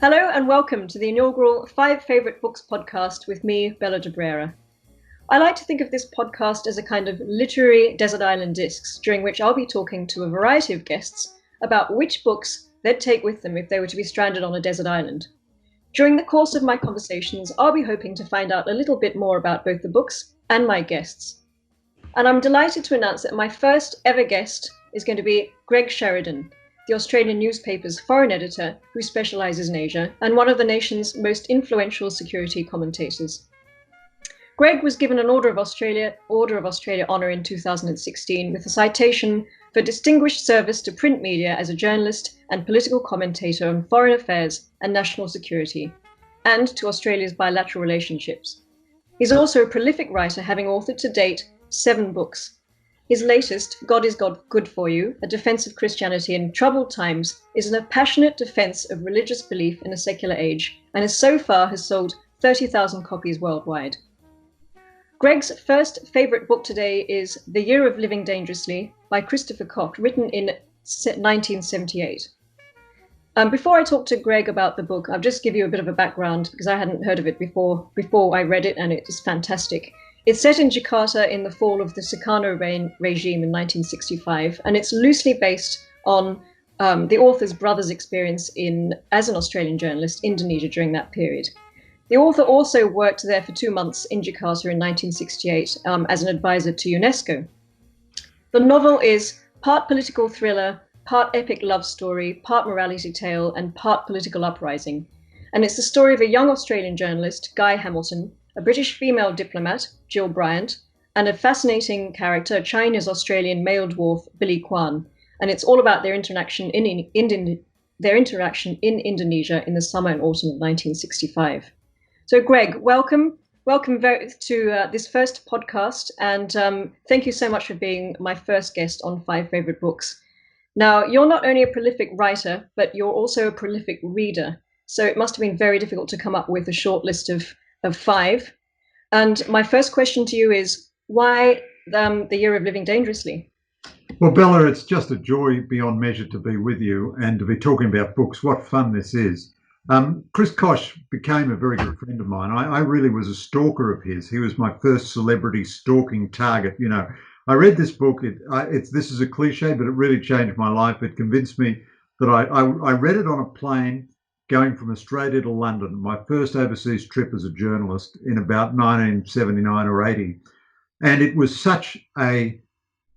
Hello and welcome to the inaugural Five Favorite Books podcast with me, Bella Debrera. I like to think of this podcast as a kind of literary desert island discs, during which I'll be talking to a variety of guests about which books they'd take with them if they were to be stranded on a desert island. During the course of my conversations, I'll be hoping to find out a little bit more about both the books and my guests. And I'm delighted to announce that my first ever guest is going to be Greg Sheridan, the Australian newspaper's foreign editor who specialises in Asia and one of the nation's most influential security commentators. Greg was given an Order of Australia honour in 2016 with a citation for distinguished service to print media as a journalist and political commentator on foreign affairs and national security, and to Australia's bilateral relationships. He's also a prolific writer, having authored to date 7 books. His latest, God is Good for You, A Defense of Christianity in Troubled Times, is a passionate defense of religious belief in a secular age, and so far has sold 30,000 copies worldwide. Greg's first favourite book today is The Year of Living Dangerously by Christopher Koch, written in 1978. Before I talk to Greg about the book, I'll just give you a bit of a background because I hadn't heard of it before I read it, and it is fantastic. It's set in Jakarta in the fall of the Sukarno regime in 1965, and it's loosely based on the author's brother's experience as an Australian journalist in Indonesia during that period. The author also worked there for 2 months in Jakarta in 1968 as an advisor to UNESCO. The novel is part political thriller, part epic love story, part morality tale, and part political uprising. And it's the story of a young Australian journalist, Guy Hamilton, a British female diplomat, Jill Bryant, and a fascinating character, Chinese-Australian male dwarf, Billy Kwan. And it's all about their interaction in Indonesia in the summer and autumn of 1965. So, Greg, welcome to this first podcast, and thank you so much for being my first guest on Five Favorite Books. Now, you're not only a prolific writer, but you're also a prolific reader. So it must have been very difficult to come up with a short list of 5. And my first question to you is, why The Year of Living Dangerously? Well, Bella, it's just a joy beyond measure to be with you and to be talking about books. What fun this is. Chris Koch became a very good friend of mine. I really was a stalker of his. He was my first celebrity stalking target. You know, I read this book. This is a cliche, but it really changed my life. It convinced me that I read it on a plane going from Australia to London, my first overseas trip as a journalist in about 1979 or 80. And it was such a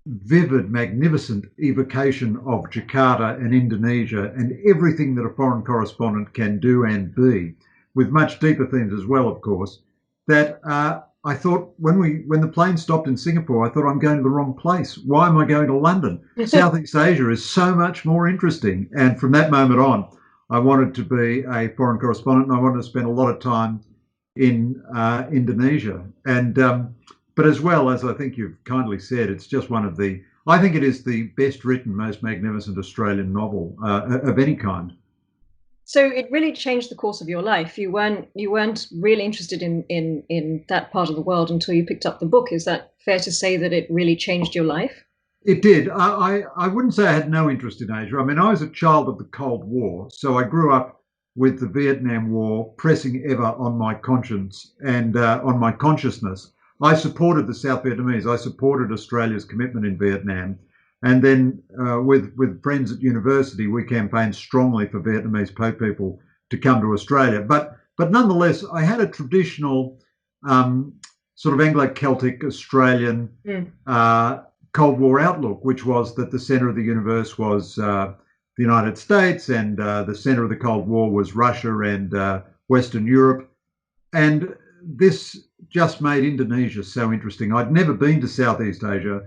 vivid, magnificent evocation of Jakarta and Indonesia and everything that a foreign correspondent can do and be, with much deeper themes as well, of course, that I thought when the plane stopped in Singapore, I thought, I'm going to the wrong place. Why am I going to London? Southeast Asia is so much more interesting. And from that moment on, I wanted to be a foreign correspondent, and I wanted to spend a lot of time in Indonesia. And but as well, as I think you've kindly said, it's just I think it is the best written, most magnificent Australian novel of any kind. So it really changed the course of your life. You weren't really interested in that part of the world until you picked up the book. Is that fair to say that it really changed your life? It did. I wouldn't say I had no interest in Asia. I mean, I was a child of the Cold War, so I grew up with the Vietnam War pressing ever on my conscience and on my consciousness. I supported the South Vietnamese. I supported Australia's commitment in Vietnam. And then with friends at university, we campaigned strongly for Vietnamese people to come to Australia. But nonetheless, I had a traditional sort of Anglo-Celtic Australian Cold War outlook, which was that the centre of the universe was the United States, and the centre of the Cold War was Russia and Western Europe. And this just made Indonesia so interesting. I'd never been to Southeast Asia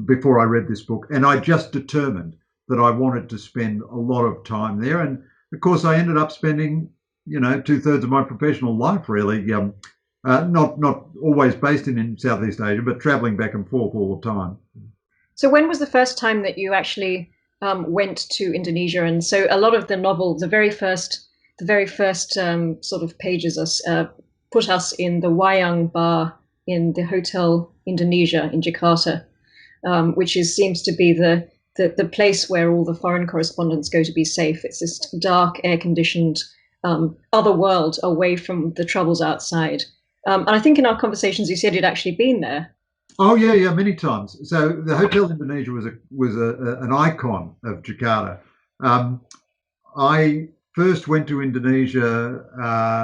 before I read this book, and I just determined that I wanted to spend a lot of time there. And of course, I ended up spending, 2/3 of my professional life really, not always based in Southeast Asia, but travelling back and forth all the time. So when was the first time that you actually went to Indonesia? And so a lot of the novel, the very first sort of pages put us in the Wayang bar in the Hotel Indonesia in Jakarta, which seems to be the place where all the foreign correspondents go to be safe. It's this dark, air-conditioned other world away from the troubles outside. And I think in our conversations you said you'd actually been there. Oh yeah, many times. So the Hotel Indonesia was an icon of Jakarta. Um, I first went to Indonesia,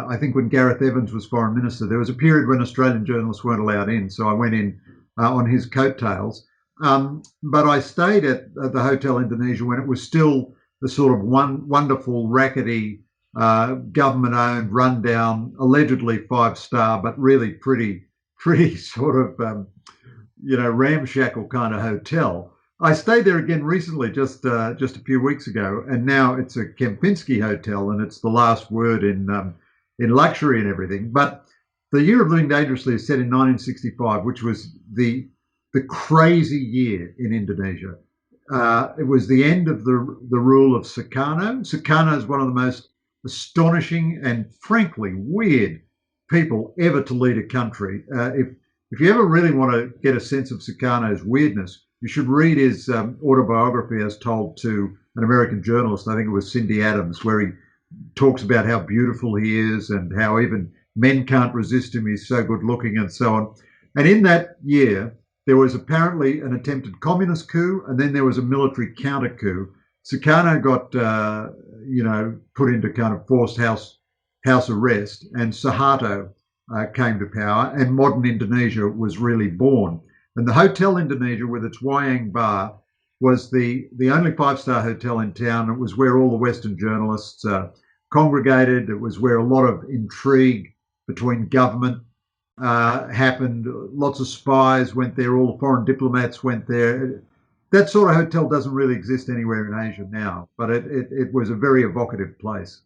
I think when Gareth Evans was foreign minister. There was a period when Australian journalists weren't allowed in, so I went in on his coattails. But I stayed at the Hotel Indonesia when it was still the sort of wonderful, rackety, government-owned, rundown, allegedly five-star, but really pretty sort of ramshackle kind of hotel. I stayed there again recently, just a few weeks ago, and now it's a Kempinski hotel, and it's the last word in luxury and everything. But the Year of Living Dangerously is set in 1965, which was the crazy year in Indonesia. It was the end of the rule of Sukarno. Sukarno is one of the most astonishing and frankly weird people ever to lead a country. If you ever really want to get a sense of Sukarno's weirdness, you should read his autobiography as told to an American journalist, I think it was Cindy Adams, where he talks about how beautiful he is and how even men can't resist him. He's so good looking and so on. And in that year, there was apparently an attempted communist coup, and then there was a military counter coup. Sukarno got, put into kind of forced house arrest, and Suharto came to power, and modern Indonesia was really born. And the Hotel Indonesia, with its Wayang bar, was the only five-star hotel in town. It was where all the Western journalists congregated. It was where a lot of intrigue between government happened. Lots of spies went there. All the foreign diplomats went there. That sort of hotel doesn't really exist anywhere in Asia now, but it was a very evocative place.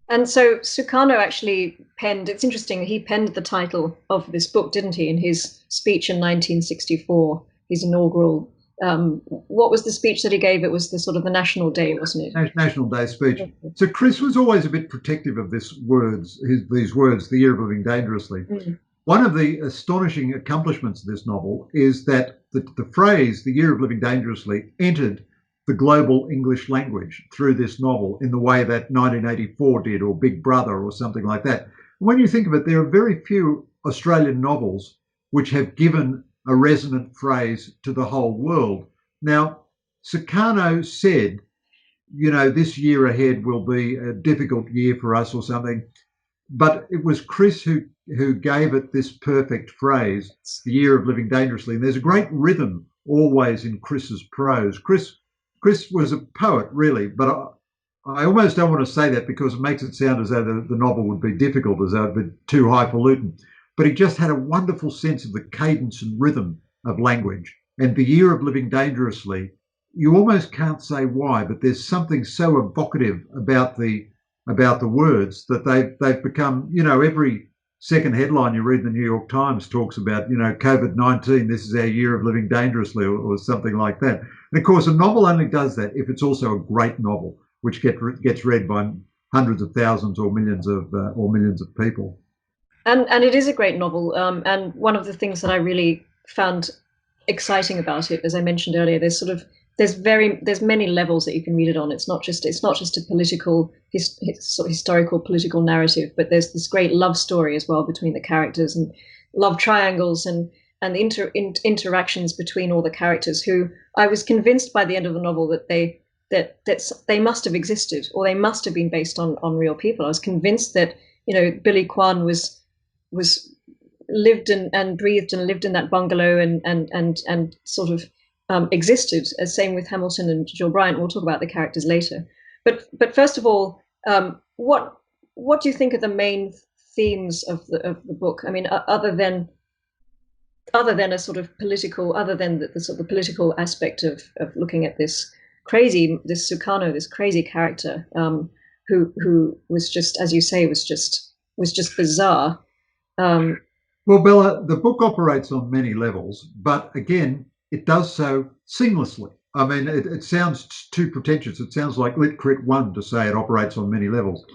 And so Sukarno actually penned, it's interesting, he penned the title of this book, didn't he, in his speech in 1964, his inaugural. What was the speech that he gave? It was the sort of the National Day, wasn't it? National Day speech. So Chris was always a bit protective of these words, the Year of Living Dangerously. Mm. One of the astonishing accomplishments of this novel is that the phrase, the Year of Living Dangerously, entered the global English language through this novel in the way that 1984 did, or Big Brother, or something like that. When you think of it, there are very few Australian novels which have given a resonant phrase to the whole world. Now, Sukarno said, this year ahead will be a difficult year for us or something, but it was Chris who gave it this perfect phrase, the Year of Living Dangerously. And there's a great rhythm always in Chris's prose. Chris was a poet, really, but I almost don't want to say that because it makes it sound as though the novel would be difficult, as though it would be too highfalutin. But he just had a wonderful sense of the cadence and rhythm of language. And the Year of Living Dangerously, you almost can't say why, but there's something so evocative about the words that they've become, every second headline you read in the New York Times talks about, COVID-19, this is our year of living dangerously, or something like that. And of course, a novel only does that if it's also a great novel, which gets read by hundreds of thousands or millions of people. And it is a great novel. And one of the things that I really found exciting about it, as I mentioned earlier, there's many levels that you can read it on. It's not just a political historical political narrative, but there's this great love story as well between the characters, and love triangles and the interactions between all the characters, who I was convinced by the end of the novel that they must have existed, or they must have been based on real people. I was convinced that Billy Kwan was lived and breathed and lived in that bungalow and sort of existed. As same with Hamilton and Jill Bryant. We'll talk about the characters later. But first of all, what do you think are the main themes of the book? I mean, other than a sort of political, other than the sort of political aspect of looking at this Sukarno, this crazy character, who was just, as you say, was just bizarre. Well, Bella, the book operates on many levels, but again, it does so seamlessly. I mean, it sounds too pretentious. It sounds like Lit Crit 1 to say it operates on many levels.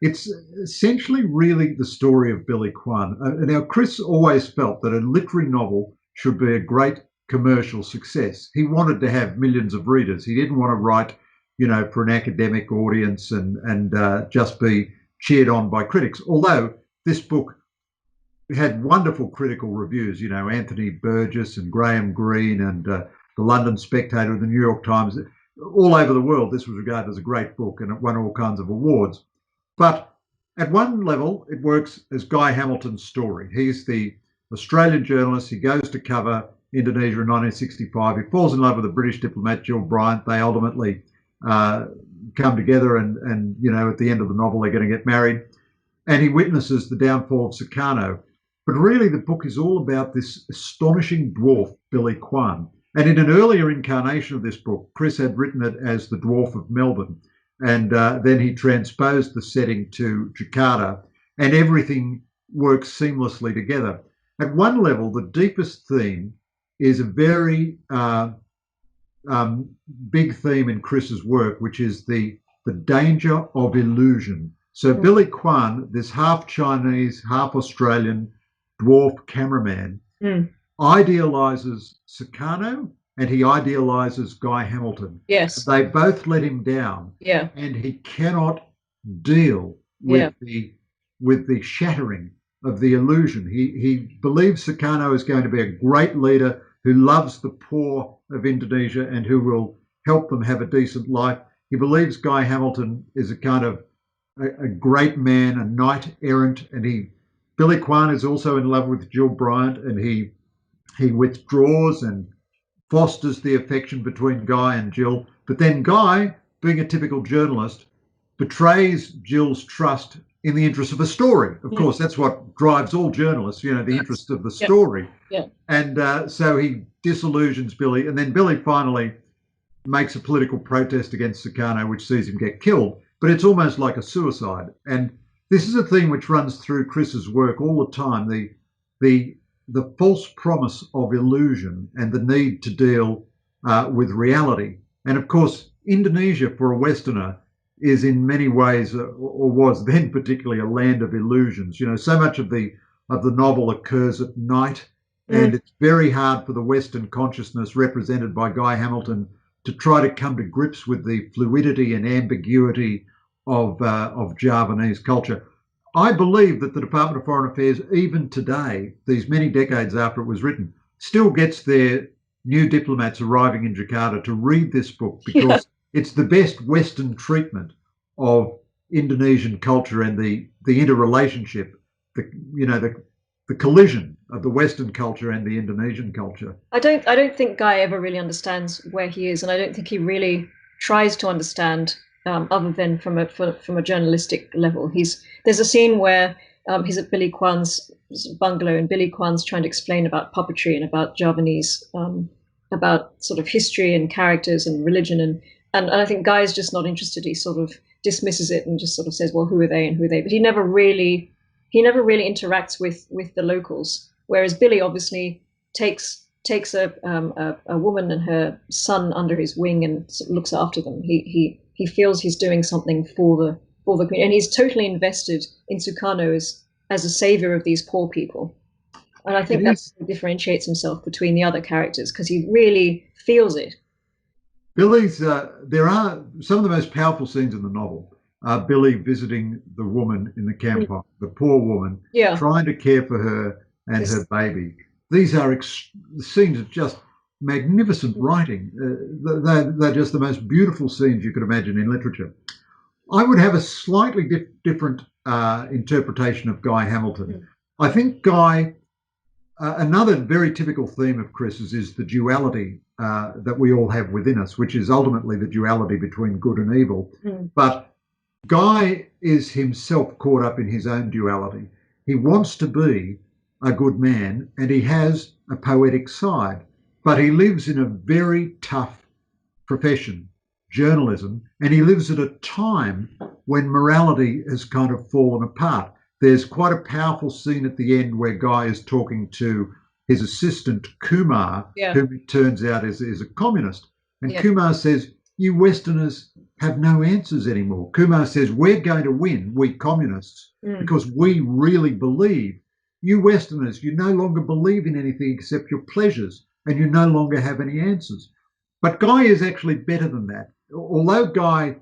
It's essentially really the story of Billy Kwan. Now, Chris always felt that a literary novel should be a great commercial success. He wanted to have millions of readers. He didn't want to write for an academic audience and just be cheered on by critics. Although this book had wonderful critical reviews, Anthony Burgess and Graham Greene and the London Spectator and the New York Times. All over the world, this was regarded as a great book, and it won all kinds of awards. But at one level, it works as Guy Hamilton's story. He's the Australian journalist. He goes to cover Indonesia in 1965. He falls in love with a British diplomat, Jill Bryant. They ultimately come together, and at the end of the novel, they're going to get married. And he witnesses the downfall of Sukarno. But really, the book is all about this astonishing dwarf, Billy Kwan. And in an earlier incarnation of this book, Chris had written it as the Dwarf of Melbourne. And then he transposed the setting to Jakarta, and everything works seamlessly together. At one level, the deepest theme is a very big theme in Chris's work, which is the danger of illusion. So Billy Kwan, this half Chinese, half Australian dwarf cameraman, idealizes Sukarno, and he idealizes Guy Hamilton. Yes. They both let him down. Yeah. And he cannot deal with the shattering of the illusion. He believes Sukarno is going to be a great leader who loves the poor of Indonesia and who will help them have a decent life. He believes Guy Hamilton is a kind of a great man, a knight errant, and Billy Kwan is also in love with Jill Bryant, and he withdraws and fosters the affection between Guy and Jill. But then Guy, being a typical journalist, betrays Jill's trust in the interest of a story. Of course, that's what drives all journalists, the interest of the story. Yeah. And so he disillusions Billy, and then Billy finally makes a political protest against Sukarno, which sees him get killed. But it's almost like a suicide. And this is a theme which runs through Chris's work all the time, the false promise of illusion and the need to deal with reality. And of course, Indonesia, for a Westerner, is in many ways, or was then particularly, a land of illusions. So much of the novel occurs at night, and it's very hard for the Western consciousness, represented by Guy Hamilton, to try to come to grips with the fluidity and ambiguity of Javanese culture. I believe that the Department of Foreign Affairs, even today, these many decades after it was written, still gets their new diplomats arriving in Jakarta to read this book, because it's the best Western treatment of Indonesian culture and the interrelationship, the collision of the Western culture and the Indonesian culture. I don't think Guy ever really understands where he is, and I don't think he really tries to understand, other than from a journalistic level. There's a scene where he's at Billy Kwan's bungalow, and Billy Kwan's trying to explain about puppetry and about Javanese, about sort of history and characters and religion, and I think Guy's just not interested. He sort of dismisses it and just sort of says, well, who are they and who are they? But he never really interacts with the locals. Whereas Billy obviously takes a woman and her son under his wing and sort of looks after them. He feels he's doing something for the community, and he's totally invested in Sukarno as a savior of these poor people. And I think that differentiates himself between the other characters, because he really feels it. Billy's there are some of the most powerful scenes in the novel. Billy visiting the woman in the campfire, the poor woman, trying to care for her and her baby. These are scenes of just magnificent writing. They're just the most beautiful scenes you could imagine in literature. I would have a slightly different interpretation of Guy Hamilton. I think Guy, another very typical theme of Chris's is the duality that we all have within us, which is ultimately the duality between good and evil. But Guy is himself caught up in his own duality. He wants to be a good man, and he has a poetic side, but he lives in a very tough profession, journalism, and he lives at a time when morality has kind of fallen apart. There's quite a powerful scene at the end where Guy is talking to his assistant, Kumar, who it turns out is a communist. And Kumar says, you Westerners have no answers anymore. Kumar says, we're going to win, we communists, because we really believe. You Westerners, you no longer believe in anything except your pleasures, and you no longer have any answers. But Guy is actually better than that. although Guy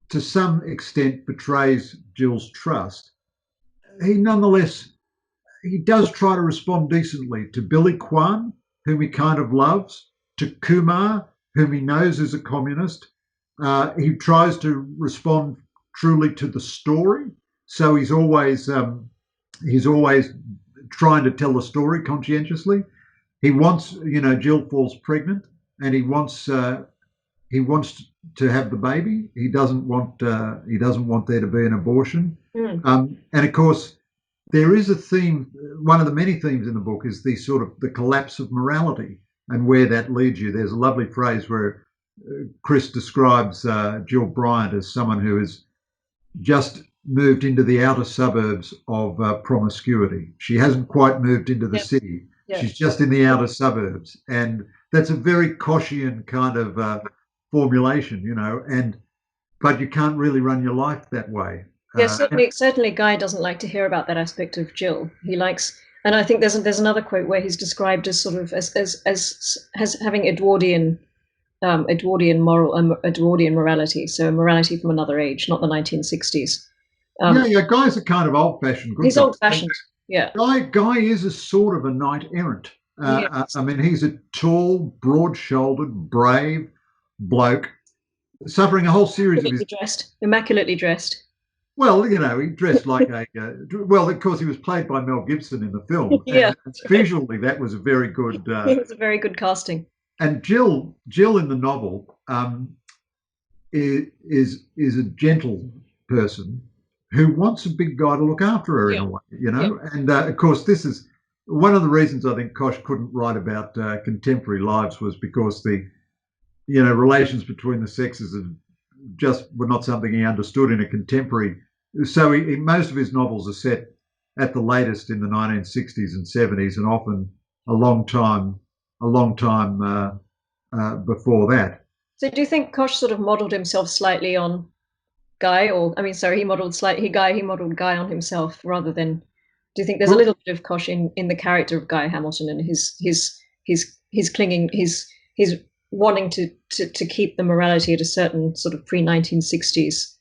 to some extent betrays Jill's trust, he nonetheless he does try to respond decently to Billy Kwan, whom he kind of loves, to Kumar, whom he knows is a communist. He tries to respond truly to the story, so he's always trying to tell the story conscientiously. He wants, Jill falls pregnant, and he wants to have the baby. He doesn't want there to be an abortion. And of course, there is a theme. One of the many themes in the book is the sort of the collapse of morality and where that leads you. There's a lovely phrase where Chris describes Jill Bryant as someone who has just moved into the outer suburbs of promiscuity. She hasn't quite moved into the city. She's just in the outer suburbs, and that's a very Kochian kind of formulation, but you can't really run your life that way. Yeah, certainly Guy doesn't like to hear about that aspect of Jill. He likes, and I think there's another quote where he's described as sort of as having Edwardian morality, so morality from another age, not the 1960s. Guy's a kind of old-fashioned good guy. He's old-fashioned. Yeah. Guy is a sort of a knight errant. Yes. I mean, he's a tall, broad-shouldered, brave bloke, suffering a whole series of immaculately dressed. Well, he dressed like well, of course, he was played by Mel Gibson in the film. Yeah. Visually, that was a very good. It was a very good casting. And Jill in the novel is a gentle person who wants a big guy to look after her in a way, And of course, this is one of the reasons I think Koch couldn't write about contemporary lives was because the relations between the sexes just were not something he understood in a contemporary. So most of his novels are set at the latest in the 1960s and 70s, and often a long time before that. So, do you think Koch sort of modelled himself slightly on Guy, he modelled Guy on himself rather than? Do you think there's a little bit of Koch in the character of Guy Hamilton and his clinging, his wanting to keep the morality at a certain sort of pre-1960s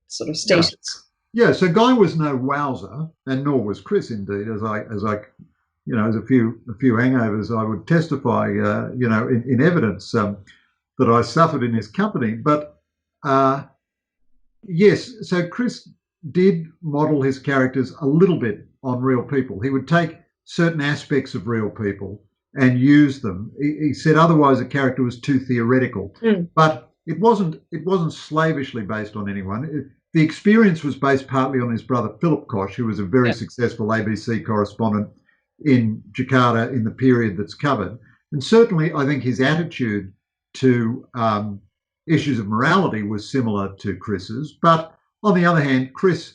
sort of status? Yeah. So Guy was no wowser, and nor was Chris. Indeed, as a few hangovers, I would testify, in evidence that I suffered in his company. But yes, so Chris did model his characters a little bit on real people. He would take certain aspects of real people and use them. He said otherwise a character was too theoretical, but it wasn't slavishly based on anyone. The experience was based partly on his brother Philip Koch, who was a very successful ABC correspondent in Jakarta in the period that's covered. And certainly I think his attitude to issues of morality was similar to Chris's. But on the other hand, Chris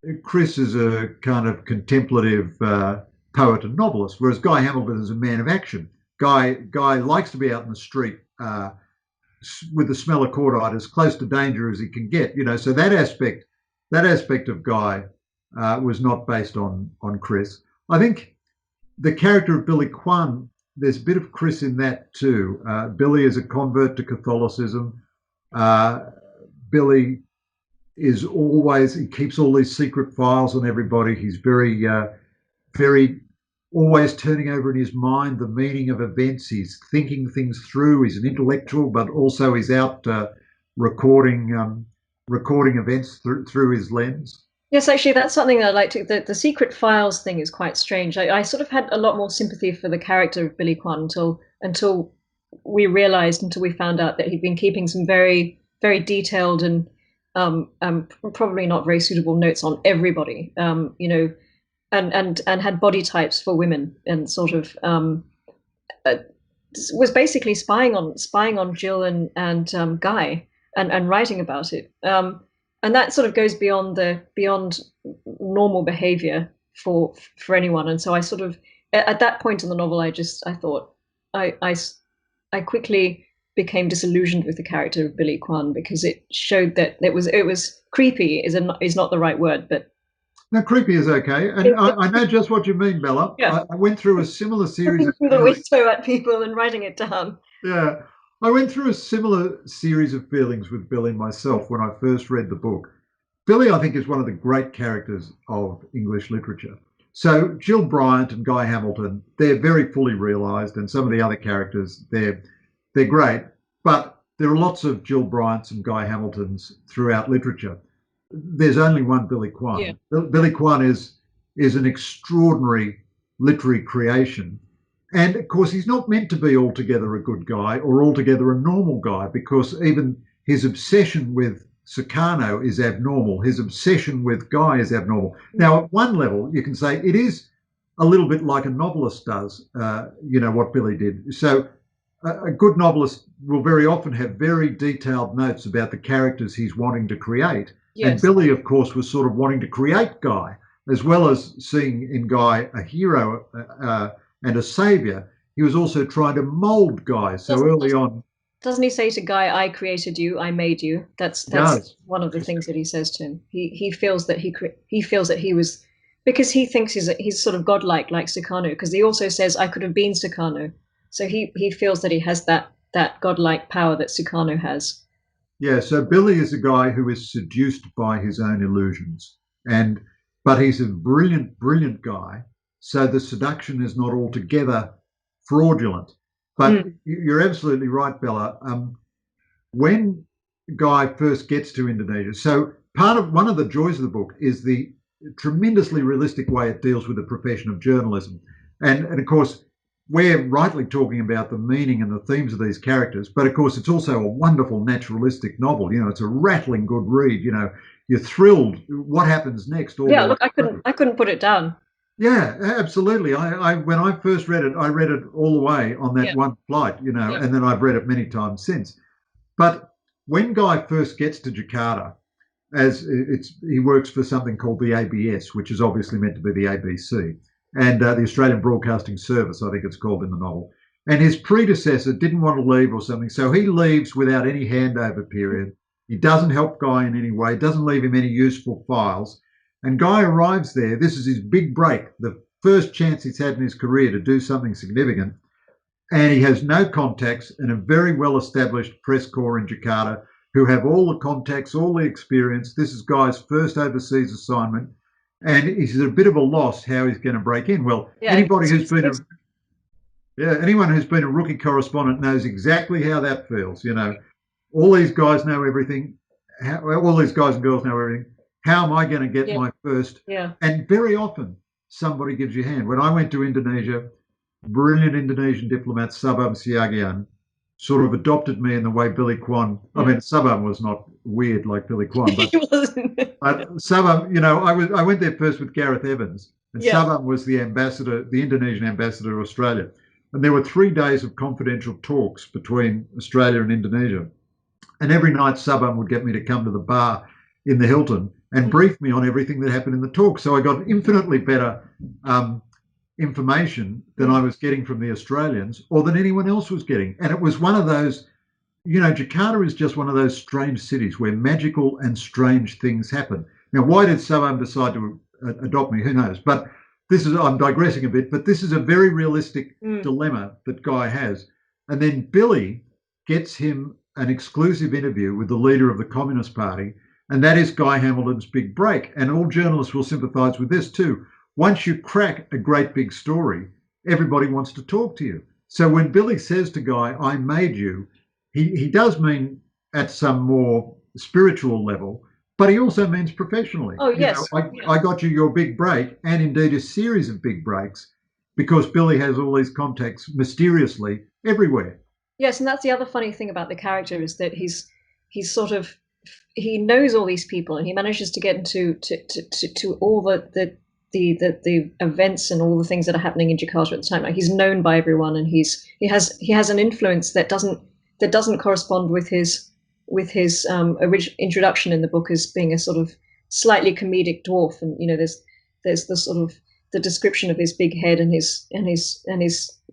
is a kind of contemplative poet and novelist, whereas Guy Hamilton is a man of action. Guy likes to be out in the street with the smell of cordite as close to danger as he can get. So that aspect of Guy was not based on Chris. I think the character of Billy Kwan, there's a bit of Chris in that too. Billy is a convert to Catholicism. Billy he keeps all these secret files on everybody. He's very always turning over in his mind the meaning of events. He's thinking things through. He's an intellectual, but also he's out recording events through his lens. Yes, actually, that's something I like to. The secret files thing is quite strange. I sort of had a lot more sympathy for the character of Billy Kwan until we found out that he'd been keeping some very, very detailed and probably not very suitable notes on everybody. And had body types for women, and sort of was basically spying on Jill and Guy and writing about it. And that sort of goes beyond normal behavior for anyone. And so I sort of, at that point in the novel, I thought I quickly became disillusioned with the character of Billy Kwan, because it showed that it was creepy is not the right word, but. No, creepy is okay. And I know just what you mean, Bella. Yeah. I went through a similar series of the window at people and writing it down. Yeah. I went through a similar series of feelings with Billy myself when I first read the book. Billy, I think, is one of the great characters of English literature. So Jill Bryant and Guy Hamilton, they're very fully realised, and some of the other characters, they're great. But there are lots of Jill Bryants and Guy Hamiltons throughout literature. There's only one Billy Yeah. Kwan. Billy Kwan is an extraordinary literary creation. And of course, he's not meant to be altogether a good guy or altogether a normal guy, because even his obsession with Sukarno is abnormal. His obsession with Guy is abnormal. Now, at one level, you can say it is a little bit like a novelist does, what Billy did. So a good novelist will very often have very detailed notes about the characters he's wanting to create. And Yes. Billy, of course, was sort of wanting to create Guy, as well as seeing in Guy a hero and a saviour. He was also trying to mould Guy. So early on, Doesn't he say to Guy, "I created you, I made you"? That's does. one of the things that he says to him. He feels that he feels that he was, because he thinks he's sort of godlike, like Sukarno. Because he also says, "I could have been Sukarno." So he feels that he has that godlike power that Sukarno has. Yeah, so Billy is a guy who is seduced by his own illusions, and but he's a brilliant, brilliant guy. So the seduction is not altogether fraudulent. But Mm. you're absolutely right, Bella. When Guy first gets to Indonesia, so one of the joys of the book is the tremendously realistic way it deals with the profession of journalism, and of course we're rightly talking about the meaning and the themes of these characters, but of course it's also a wonderful naturalistic novel. It's a rattling good read. You're thrilled. What happens next? All Yeah, the way look, I through. couldn't put it down. Yeah, absolutely. I when I first read it, I read it all the way on Yeah, that one flight. yeah, And then I've read it many times since. But when Guy first gets to Jakarta, he works for something called the ABS, which is obviously meant to be the ABC, and the Australian Broadcasting Service, I think it's called in the novel. And his predecessor didn't want to leave or something, so he leaves without any handover period. He doesn't help Guy in any way, doesn't leave him any useful files. And Guy arrives there. This is his big break, the first chance he's had in his career to do something significant. And he has no contacts and a very well established press corps in Jakarta who have all the contacts, all the experience. This is Guy's first overseas assignment. And he's at a bit of a loss how he's going to break in. Well, yeah. anyone who's been a rookie correspondent knows exactly how that feels. All these guys know everything. All these guys and girls know everything. How am I going to get Yeah. my first? Yeah. And very often somebody gives you a hand. When I went to Indonesia, brilliant Indonesian diplomat Sabam Siagian sort of adopted me in the way Billy Kwan. I mean, Sabam was not weird like Billy Kwan, but He wasn't. Sabam, I went there first with Gareth Evans, and Yeah. Sabam was the ambassador, the Indonesian ambassador to Australia, and there were 3 days of confidential talks between Australia and Indonesia, and every night Sabam would get me to come to the bar in the Hilton and brief me on everything that happened in the talk. So I got infinitely better information than I was getting from the Australians or than anyone else was getting. And it was one of those, Jakarta is just one of those strange cities where magical and strange things happen. Now, why did Sabam decide to adopt me? Who knows? But I'm digressing a bit, but this is a very realistic dilemma that Guy has. And then Billy gets him an exclusive interview with the leader of the Communist Party, and that is Guy Hamilton's big break. And all journalists will sympathise with this too. Once you crack a great big story, everybody wants to talk to you. So when Billy says to Guy, "I made you," he does mean at some more spiritual level, but he also means professionally. Oh, yes. I got you your big break, and indeed a series of big breaks, because Billy has all these contacts mysteriously everywhere. Yes, and that's the other funny thing about the character, is that he's sort of, he knows all these people, and he manages to get into to all the events and all the things that are happening in Jakarta at the time. Like, he's known by everyone, and he has an influence that doesn't correspond with his introduction in the book as being a sort of slightly comedic dwarf. And there's the sort of the description of his big head and his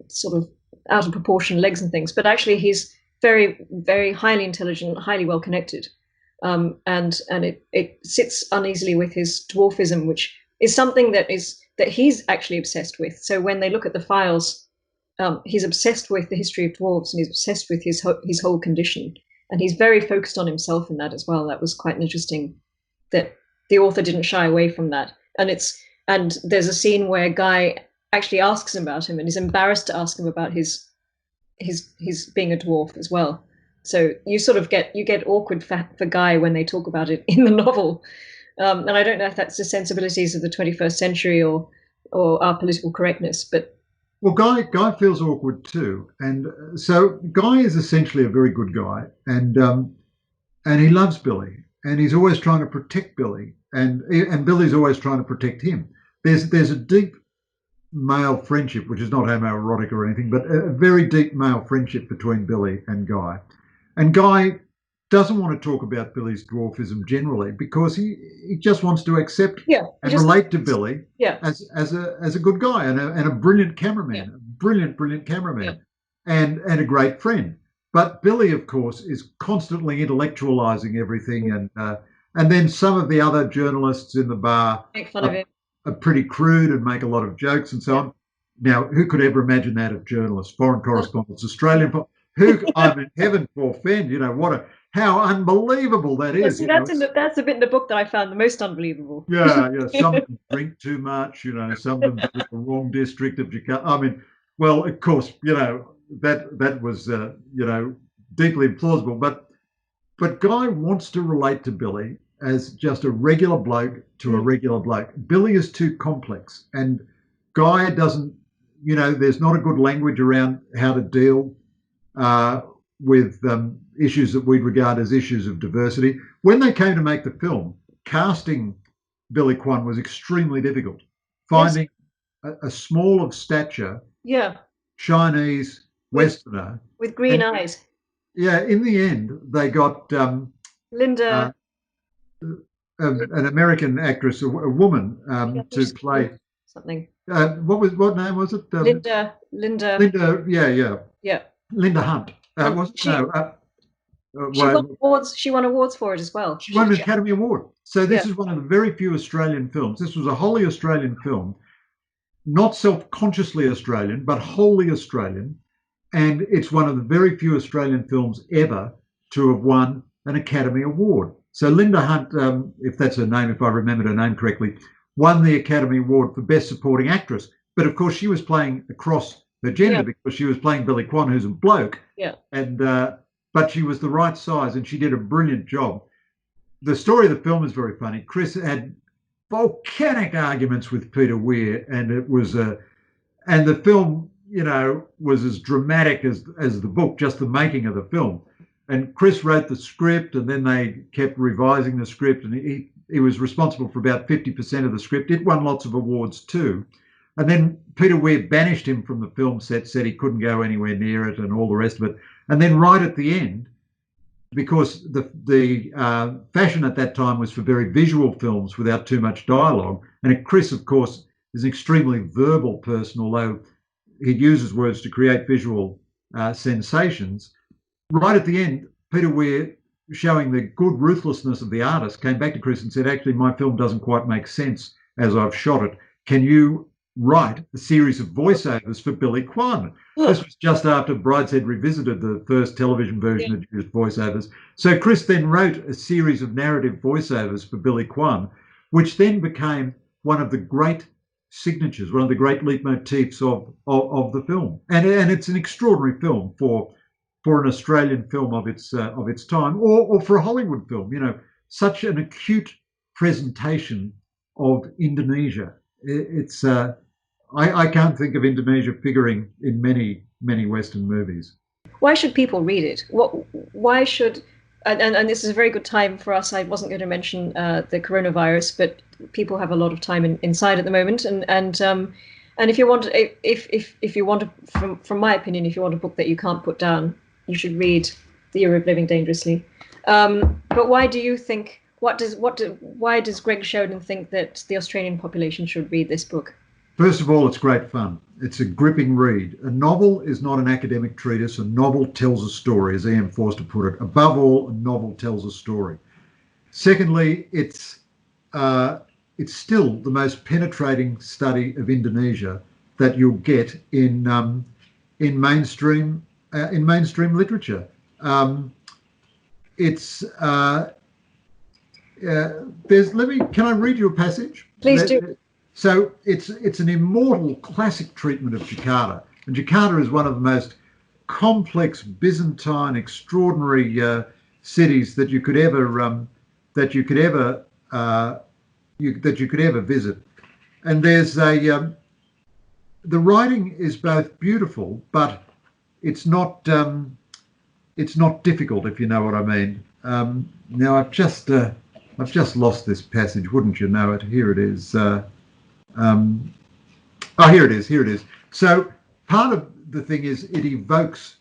sort of out of proportion legs and things, but actually he's very, very highly intelligent, highly well connected, and it sits uneasily with his dwarfism, which is something that he's actually obsessed with. So when they look at the files he's obsessed with the history of dwarves, and he's obsessed with his whole condition, and he's very focused on himself in that as well. That was quite interesting that the author didn't shy away from that. And there's a scene where Guy actually asks him about him, and is embarrassed to ask him about his being a dwarf as well. So you sort of get awkward for Guy when they talk about it in the novel. And I don't know if that's the sensibilities of the 21st century or our political correctness, but well, Guy feels awkward too, and so Guy is essentially a very good guy, and he loves Billy, and he's always trying to protect Billy, and Billy's always trying to protect him. There's a deep male friendship, which is not homoerotic or anything, but a very deep male friendship between Billy and Guy. And Guy doesn't want to talk about Billy's dwarfism generally because he just wants to accept and relate to Billy as a good guy and a brilliant cameraman, a brilliant cameraman, and a great friend. But Billy, of course, is constantly intellectualizing everything, and then some of the other journalists in the bar make fun of it. Are pretty crude and make a lot of jokes and so on. Now, who could ever imagine that of journalists, foreign correspondents, Australian? I mean, heaven forfend, how unbelievable that is. See, that's the bit in the book that I found the most unbelievable. Yeah. Some of them drink too much, some of them live in the wrong district of Jakarta. I mean, well, of course, that was, deeply implausible. But Guy wants to relate to Billy as just a regular bloke to a regular bloke. Billy is too complex, and Guy doesn't, there's not a good language around how to deal with issues that we'd regard as issues of diversity. When they came to make the film, casting Billy Kwan was extremely difficult. Finding a small of stature, Chinese Westerner with green eyes. Yeah, in the end, they got Linda, an American actress, a woman, to play something. What name was it? Linda. Yeah. Linda Hunt. She won awards for it as well. She won an Academy Award. So this is one of the very few Australian films. This was a wholly Australian film, not self-consciously Australian, but wholly Australian. And it's one of the very few Australian films ever to have won an Academy Award. So Linda Hunt, if that's her name, if I remembered her name correctly, won the Academy Award for Best Supporting Actress. But of course, she was playing across her gender because she was playing Billy Kwan, who's a bloke. Yeah. And but she was the right size, and she did a brilliant job. The story of the film is very funny. Chris had volcanic arguments with Peter Weir, and it was and the film, was as dramatic as the book, just the making of the film. And Chris wrote the script, and then they kept revising the script, and he was responsible for about 50% of the script. It won lots of awards too. And then Peter Weir banished him from the film set, said he couldn't go anywhere near it and all the rest of it. And then right at the end, because the fashion at that time was for very visual films without too much dialogue, and Chris, of course, is an extremely verbal person, although he uses words to create visual sensations. Right at the end, Peter Weir, showing the good ruthlessness of the artist, came back to Chris and said, actually, my film doesn't quite make sense as I've shot it. Can you write a series of voiceovers for Billy Kwan? This was just after Brideshead Revisited, the first television version that used voiceovers. So Chris then wrote a series of narrative voiceovers for Billy Kwan, which then became one of the great signatures, one of the great leitmotifs of the film. And it's an extraordinary film for an Australian film of its time, or for a Hollywood film. Such an acute presentation of Indonesia. It's I can't think of Indonesia figuring in many Western movies. Why should people read it? Why should? And this is a very good time for us. I wasn't going to mention the coronavirus, but people have a lot of time inside at the moment, and if you want, if you want, from my opinion, if you want a book that you can't put down, you should read The Year of Living Dangerously. But why do you think? Why does Greg Sheridan think that the Australian population should read this book? First of all, it's great fun. It's a gripping read. A novel is not an academic treatise. A novel tells a story, as E.M. Forster put it. Above all, a novel tells a story. Secondly, it's still the most penetrating study of Indonesia that you'll get in in mainstream literature. It's Can I read you a passage? Please do. So it's an immortal classic treatment of Jakarta, and Jakarta is one of the most complex, Byzantine, extraordinary cities that you could ever visit. And there's the writing is both beautiful, but it's not difficult, if you know what I mean. Now I've just lost this passage. Wouldn't you know it? Here it is. Here it is. Here it is. So part of the thing is it evokes.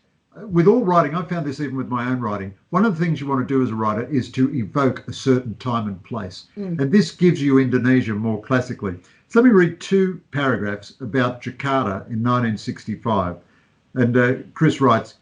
With all writing, I found this even with my own writing, one of the things you want to do as a writer is to evoke a certain time and place. And this gives you Indonesia more classically. So let me read 2 paragraphs about Jakarta in 1965. And Chris writes,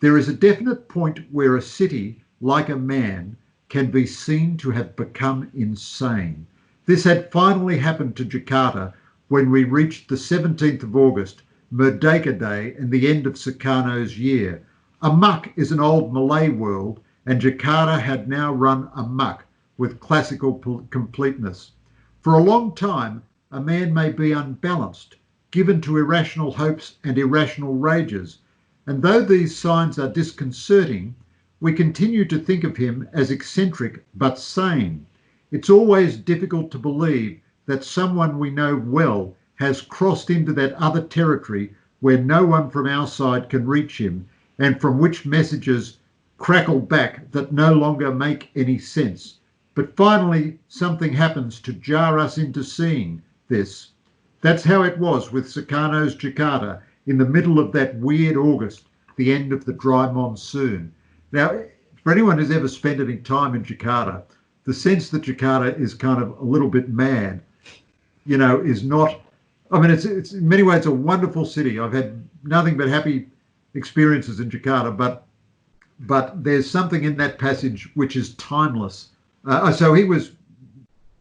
"There is a definite point where a city, like a man, can be seen to have become insane. This had finally happened to Jakarta when we reached the 17th of August, Merdeka Day, and the end of Sukarno's year. Amok is an old Malay world, and Jakarta had now run amok with classical completeness. For a long time, a man may be unbalanced, given to irrational hopes and irrational rages, and though these signs are disconcerting, we continue to think of him as eccentric but sane. It's always difficult to believe that someone we know well has crossed into that other territory where no one from our side can reach him, and from which messages crackle back that no longer make any sense. But finally, something happens to jar us into seeing this. That's how it was with Sukarno's Jakarta in the middle of that weird August, the end of the dry monsoon." Now, for anyone who's ever spent any time in Jakarta, the sense that Jakarta is kind of a little bit mad, is not. I mean, it's in many ways a wonderful city. I've had nothing but happy experiences in Jakarta, but there's something in that passage which is timeless. So he was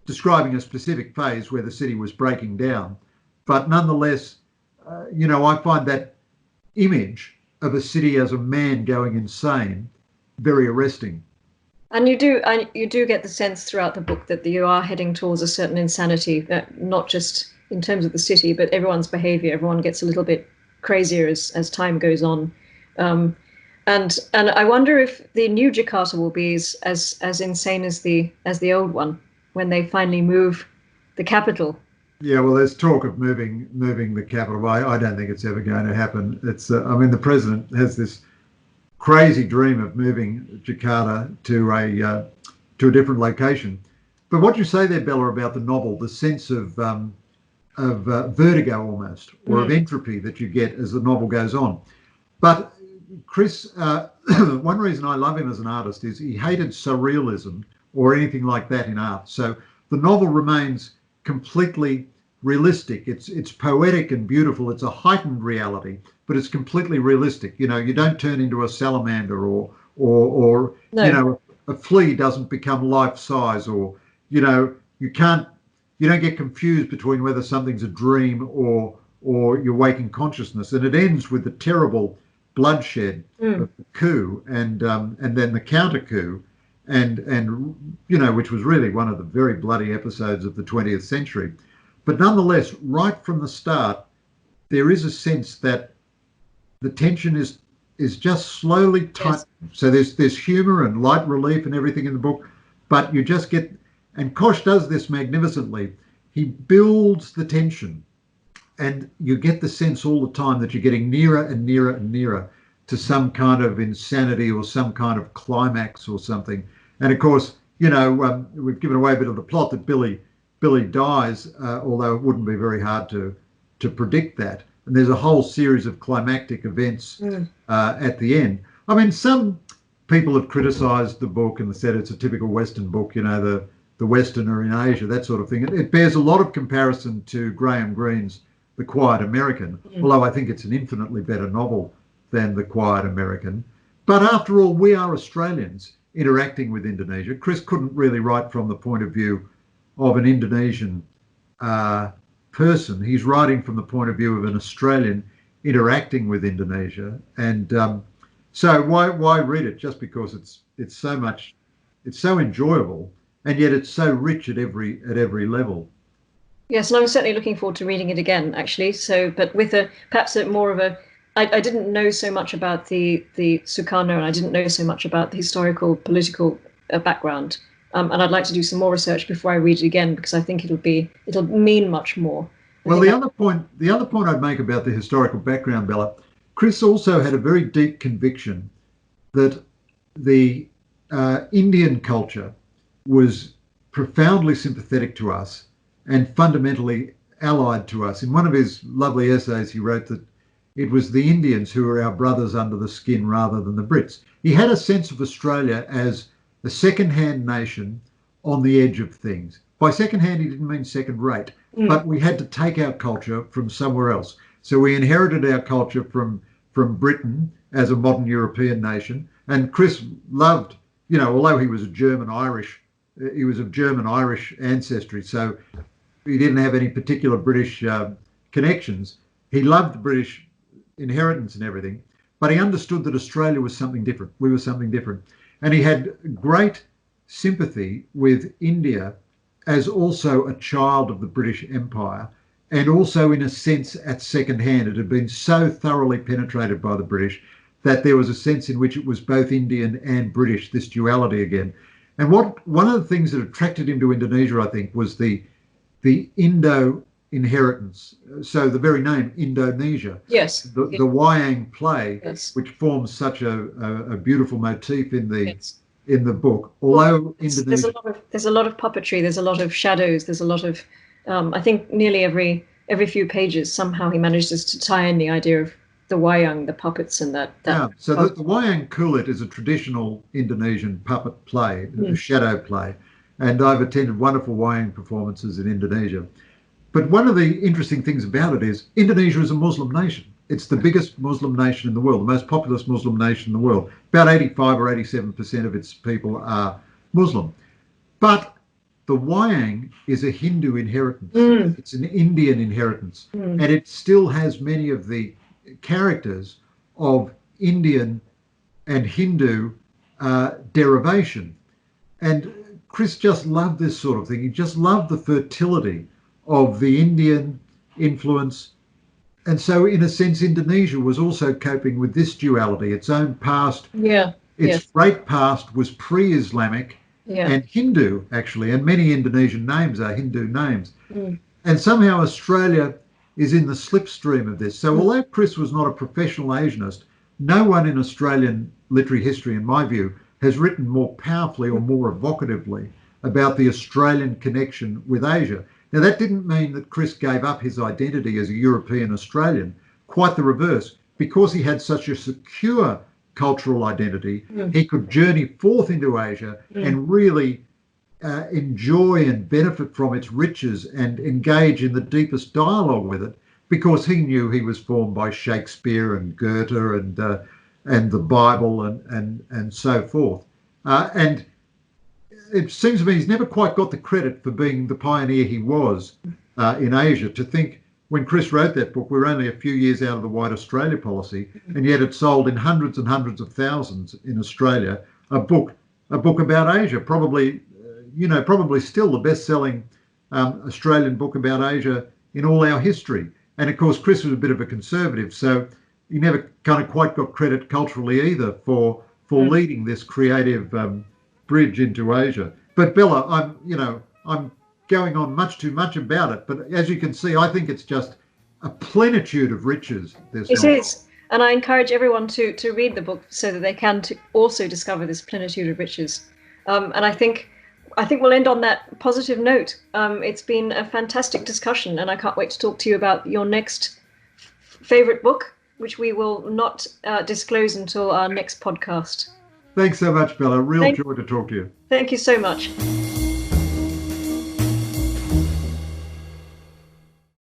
describing a specific phase where the city was breaking down, but nonetheless, I find that image of a city as a man going insane very arresting. And you do get the sense throughout the book that you are heading towards a certain insanity, that not just in terms of the city, but everyone's behavior. Everyone gets a little bit crazier as time goes on. And I wonder if the new Jakarta will be as insane as the old one when they finally move the capital. Yeah, well, there's talk of moving the capital. I don't think it's ever going to happen. It's the president has this crazy dream of moving Jakarta to a different location. But what you say there, Bella, about the novel, the sense of vertigo almost, or of entropy that you get as the novel goes on. But Chris, one reason I love him as an artist is he hated surrealism or anything like that in art. So the novel remains completely realistic. It's poetic and beautiful. It's a heightened reality, but it's completely realistic. You don't turn into a salamander or no. A flea doesn't become life size, or you don't get confused between whether something's a dream or your waking consciousness. And it ends with the terrible bloodshed of the coup and then the counter coup and which was really one of the very bloody episodes of the 20th century. But nonetheless, right from the start, there is a sense that the tension is just slowly tightening. Yes. So there's humour and light relief and everything in the book, but you just get, and Koch does this magnificently. He builds the tension, and you get the sense all the time that you're getting nearer and nearer and nearer to some kind of insanity or some kind of climax or something. And of course, we've given away a bit of the plot that Billy dies, although it wouldn't be very hard to predict that. And there's a whole series of climactic events at the end. I mean, some people have criticised the book and said it's a typical Western book, the Westerner in Asia, that sort of thing. It bears a lot of comparison to Graham Greene's The Quiet American, although I think it's an infinitely better novel than The Quiet American. But after all, we are Australians interacting with Indonesia. Chris couldn't really write from the point of view of an Indonesian person. He's writing from the point of view of an Australian interacting with Indonesia. And so why read it? Just because it's so much, it's so enjoyable, and yet it's so rich at every level. Yes, and I'm certainly looking forward to reading it again, actually. So, but with perhaps a more of a, I didn't know so much about the Sukarno, and I didn't know so much about the historical, political background. And I'd like to do some more research before I read it again, because I think it'll mean much more. Well, the other point I'd make about the historical background, Bella, Chris also had a very deep conviction that the Indian culture was profoundly sympathetic to us and fundamentally allied to us. In one of his lovely essays, he wrote that it was the Indians who were our brothers under the skin rather than the Brits. He had a sense of Australia as a second-hand nation on the edge of things. By second-hand, he didn't mean second-rate, but we had to take our culture from somewhere else. So we inherited our culture from Britain as a modern European nation. And Chris loved, although he was of German-Irish ancestry, so he didn't have any particular British connections. He loved the British inheritance and everything, but he understood that Australia was something different. We were something different. And he had great sympathy with India as also a child of the British Empire, and also in a sense at second hand. It had been so thoroughly penetrated by the British that there was a sense in which it was both Indian and British, this duality again. And one of the things that attracted him to Indonesia, I think, was the Indo inheritance. So the very name Indonesia. Yes. The wayang play, yes. which forms such a beautiful motif in the in the book. Although Indonesia, there's a lot of puppetry. There's a lot of shadows. There's a lot of I think nearly every few pages somehow he manages to tie in the idea of the wayang, the puppets, and that. Yeah. So the wayang kulit is a traditional Indonesian puppet play, a shadow play, and I've attended wonderful wayang performances in Indonesia. But one of the interesting things about it is Indonesia is a Muslim nation. It's the biggest Muslim nation in the world, the most populous Muslim nation in the world. About 85 or 87% of its people are Muslim. But the wayang is a Hindu inheritance. It's an Indian inheritance. And it still has many of the characters of Indian and Hindu derivation. And Chris just loved this sort of thing. He just loved the fertility of the Indian influence. And so in a sense, Indonesia was also coping with this duality, its own past. Its great past was pre-Islamic and Hindu, actually, and many Indonesian names are Hindu names. And somehow Australia is in the slipstream of this. So although Chris was not a professional Asianist, no one in Australian literary history, in my view, has written more powerfully or more evocatively about the Australian connection with Asia. Now, that didn't mean that Chris gave up his identity as a European Australian. Quite the reverse. Because he had such a secure cultural identity, he could journey forth into Asia and really enjoy and benefit from its riches and engage in the deepest dialogue with it, because he knew he was formed by Shakespeare and Goethe and the Bible and so forth. And it seems to me he's never quite got the credit for being the pioneer he was in Asia. To think when Chris wrote that book, we were only a few years out of the White Australia policy, and yet it sold in hundreds and hundreds of thousands in Australia, a book about Asia, probably still the best-selling Australian book about Asia in all our history. And of course, Chris was a bit of a conservative, so he never kind of quite got credit culturally either for leading this creative bridge into Asia. But Bella, I'm going on much too much about it, but as you can see, I think it's just a plenitude of riches. It is, and I encourage everyone to read the book so that they can also discover this plenitude of riches. And I think we'll end on that positive note. It's been a fantastic discussion, and I can't wait to talk to you about your next favorite book, which we will not disclose until our next podcast. Thanks so much, Bella. Real joy to talk to you. Thank you so much.